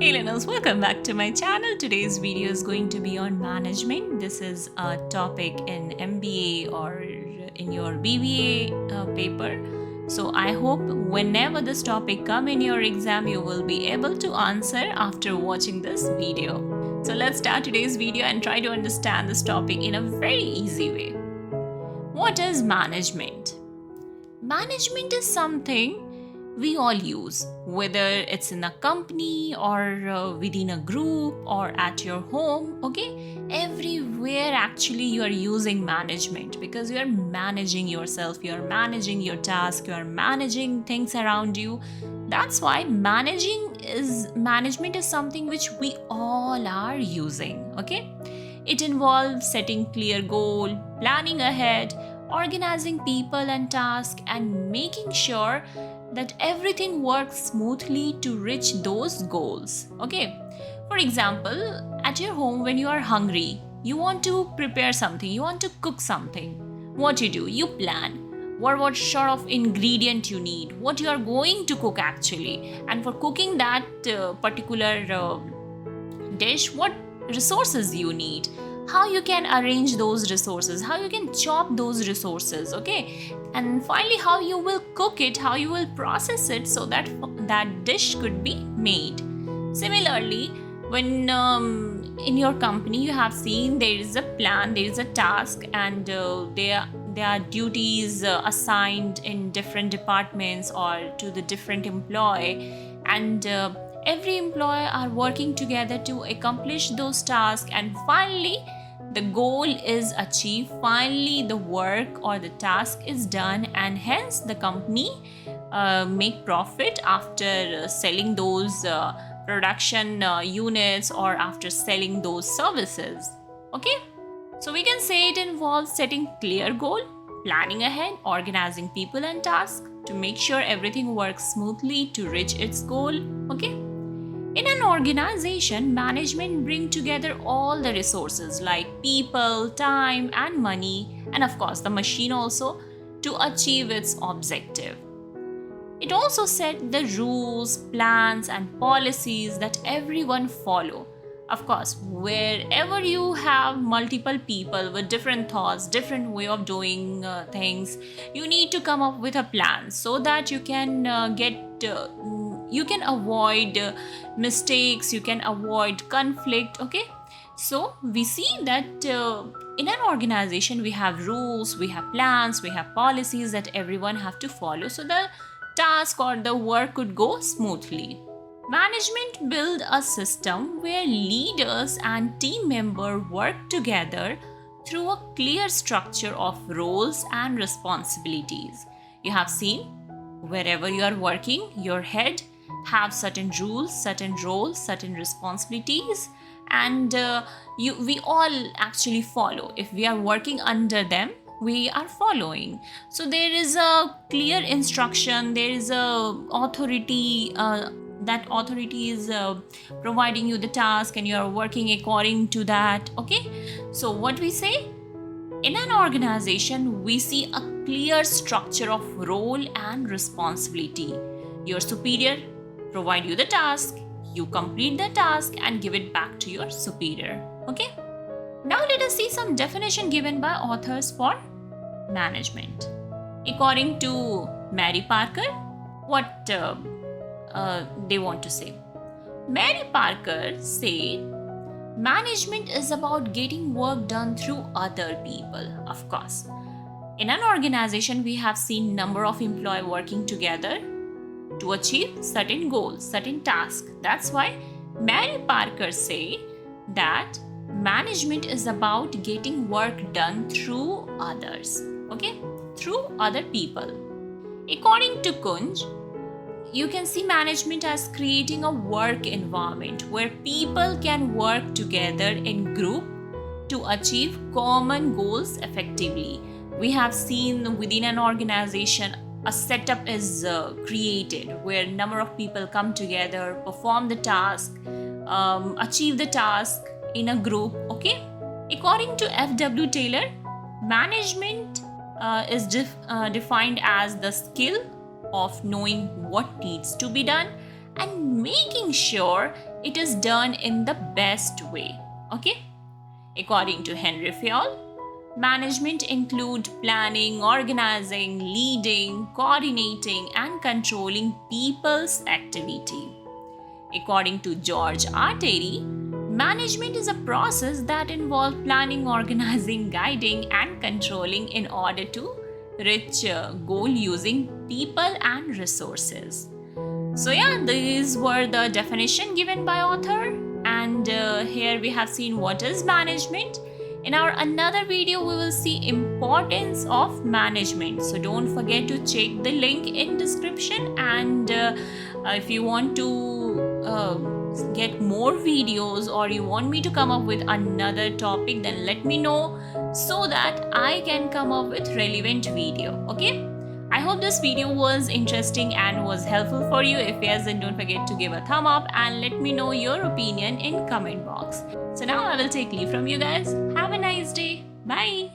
Hey learners, welcome back to my channel. Today's video is going to be on management. This is a topic in MBA or in your BBA paper. So I hope whenever this topic come in your exam, you will be able to answer after watching this video. So let's start today's video and try to understand this topic in a very easy way. What is management? Management is something we all use, whether it's in a company or within a group or at your home. Okay, everywhere actually you are using management because you are managing yourself, you are managing your task, you are managing things around you. That's why management is something which we all are using. Okay, it involves setting clear goal, planning ahead, organizing people and tasks, and making sure that everything works smoothly to reach those goals. Okay, for example, at your home, when you are hungry, you want to prepare something, you want to cook something. What you do? You plan what sort of ingredient you need, what you are going to cook actually, and for cooking that particular dish, what resources you need, how you can arrange those resources, how you can chop those resources. Okay, and finally how you will cook it, how you will process it so that that dish could be made. Similarly, when in your company you have seen there is a plan, there is a task, and there are duties assigned in different departments or to the different employee, and every employee are working together to accomplish those tasks, and finally the goal is achieved, finally the work or the task is done, and hence the company make profit after selling those production units or after selling those services. Okay, so we can say it involves setting clear goal, planning ahead, organizing people and tasks to make sure everything works smoothly to reach its goal. Okay, in an organization, management brings together all the resources like people, time, and money, and of course the machine also, to achieve its objective. It also sets the rules, plans, and policies that everyone follow. Of course, wherever you have multiple people with different thoughts, different way of doing things, you need to come up with a plan so that you can you can avoid mistakes, you can avoid conflict. Okay, so we see that in an organization we have rules, we have plans, we have policies that everyone have to follow so the task or the work could go smoothly. Management build a system where leaders and team members work together through a clear structure of roles and responsibilities. You have seen wherever you are working, your head have certain rules, certain roles, certain responsibilities, and we all actually follow. If we are working under them, we are following. So there is a clear instruction, there is a authority, that authority is providing you the task and you are working according to that. Okay, so what we say, in an organization we see a clear structure of role and responsibility. Your superior provide you the task, you complete the task and give it back to your superior. Okay, now let us see some definition given by authors for management. According to Mary Parker, what they want to say. Mary Parker said management is about getting work done through other people. Of course, in an organization we have seen number of employees working together to achieve certain goals, certain tasks. That's why Mary Parker say that management is about getting work done through others. Okay, through other people. According to Kunj, you can see management as creating a work environment where people can work together in group to achieve common goals effectively. We have seen within an organization a setup is created where number of people come together, perform the task, achieve the task in a group. Okay, according to F.W. Taylor, management is defined as the skill of knowing what needs to be done and making sure it is done in the best way. Okay? According to Henry Fayol, management include planning, organizing, leading, coordinating, and controlling people's activity. According to George R. Terry, management is a process that involves planning, organizing, guiding, and controlling in order to reach a goal using people and resources. So yeah, these were the definition given by author, and here we have seen what is management. In our another video, we will see importance of management. So don't forget to check the link in description, and if you want to get more videos or you want me to come up with another topic, then let me know so that I can come up with relevant video. Okay? I hope this video was interesting and was helpful for you. If yes, then don't forget to give a thumb up and let me know your opinion in comment box. So now I will take leave from you guys. Have a nice day. Bye.